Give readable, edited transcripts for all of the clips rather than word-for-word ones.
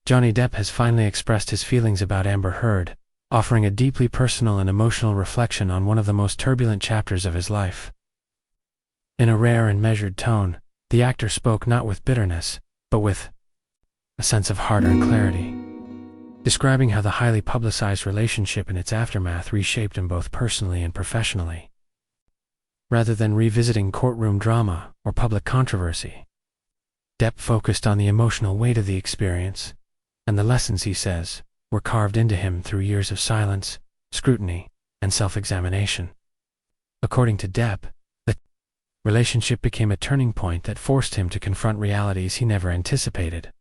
Johnny Depp has finally expressed his feelings about Amber Heard, offering a deeply personal and emotional reflection on one of the most turbulent chapters of his life. In a rare and measured tone, the actor spoke not with bitterness, but with a sense of hard-earned clarity, describing how the highly publicized relationship and its aftermath reshaped him both personally and professionally. Rather than revisiting courtroom drama or public controversy, Depp focused on the emotional weight of the experience, and the lessons, he says, were carved into him through years of silence, scrutiny, and self-examination. According to Depp, the relationship became a turning point that forced him to confront realities he never anticipated.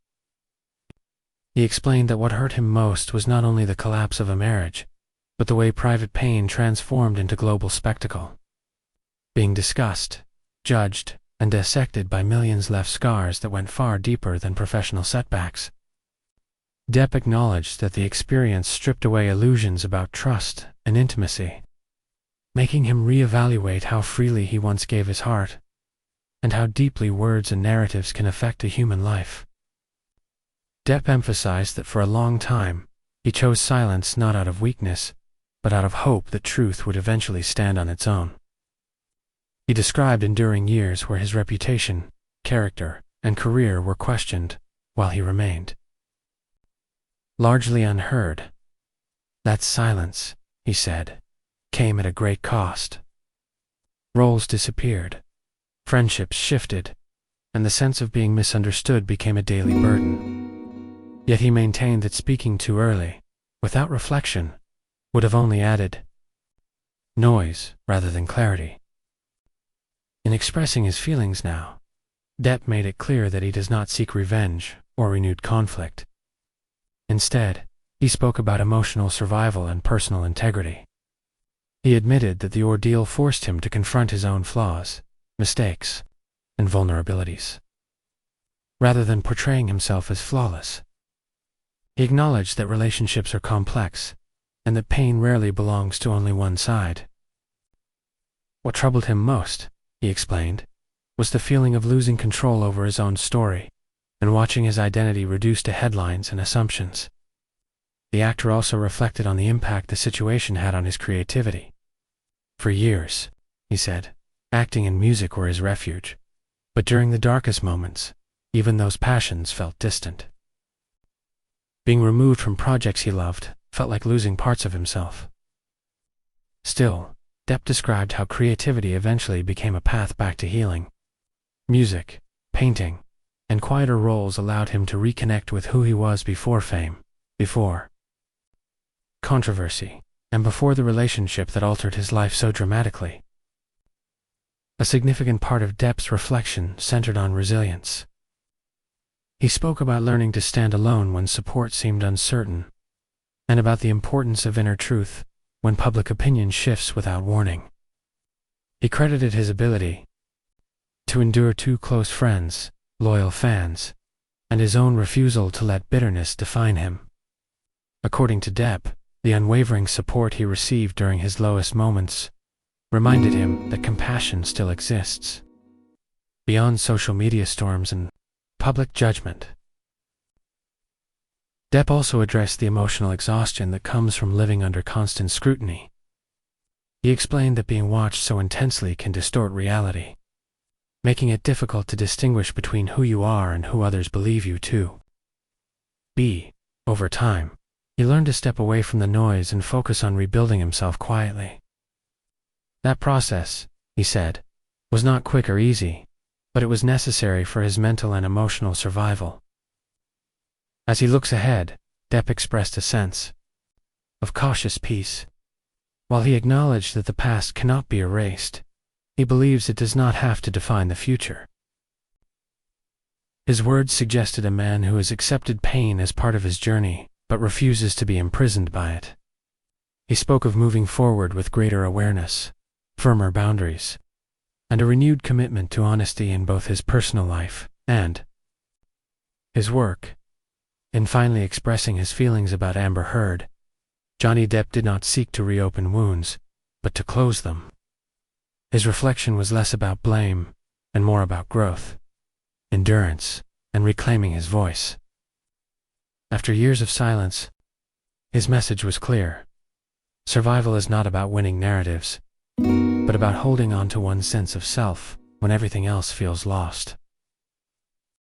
He explained that what hurt him most was not only the collapse of a marriage, but the way private pain transformed into global spectacle. Being discussed, judged, and dissected by millions left scars that went far deeper than professional setbacks. Depp acknowledged that the experience stripped away illusions about trust and intimacy, making him reevaluate how freely he once gave his heart, and how deeply words and narratives can affect a human life. Depp emphasized that for a long time, he chose silence not out of weakness, but out of hope that truth would eventually stand on its own. He described enduring years where his reputation, character, and career were questioned, while he remained largely unheard. That silence, he said, came at a great cost. Roles disappeared, friendships shifted, and the sense of being misunderstood became a daily burden. Yet he maintained that speaking too early, without reflection, would have only added noise rather than clarity. In expressing his feelings now, Depp made it clear that he does not seek revenge or renewed conflict. Instead, he spoke about emotional survival and personal integrity. He admitted that the ordeal forced him to confront his own flaws, mistakes, and vulnerabilities, rather than portraying himself as flawless. He acknowledged that relationships are complex, and that pain rarely belongs to only one side. What troubled him most, he explained, was the feeling of losing control over his own story, and watching his identity reduced to headlines and assumptions. The actor also reflected on the impact the situation had on his creativity. For years, he said, acting and music were his refuge, but during the darkest moments, even those passions felt distant. Being removed from projects he loved felt like losing parts of himself. Still, Depp described how creativity eventually became a path back to healing. Music, painting, and quieter roles allowed him to reconnect with who he was before fame, before controversy, and before the relationship that altered his life so dramatically. A significant part of Depp's reflection centered on resilience. He spoke about learning to stand alone when support seemed uncertain, and about the importance of inner truth when public opinion shifts without warning. He credited his ability to endure two close friends, loyal fans, and his own refusal to let bitterness define him. According to Depp, the unwavering support he received during his lowest moments reminded him that compassion still exists, beyond social media storms and public judgment. Depp also addressed the emotional exhaustion that comes from living under constant scrutiny. He explained that being watched so intensely can distort reality, making it difficult to distinguish between who you are and who others believe you to be. Over time, he learned to step away from the noise and focus on rebuilding himself quietly. That process, he said, was not quick or easy, but it was necessary for his mental and emotional survival. As he looks ahead, Depp expressed a sense of cautious peace. While he acknowledged that the past cannot be erased, he believes it does not have to define the future. His words suggested a man who has accepted pain as part of his journey, but refuses to be imprisoned by it. He spoke of moving forward with greater awareness, firmer boundaries, and a renewed commitment to honesty in both his personal life and his work. In finally expressing his feelings about Amber Heard, Johnny Depp did not seek to reopen wounds, but to close them. His reflection was less about blame and more about growth, endurance, and reclaiming his voice. After years of silence, his message was clear. Survival is not about winning narratives, but about holding on to one's sense of self when everything else feels lost.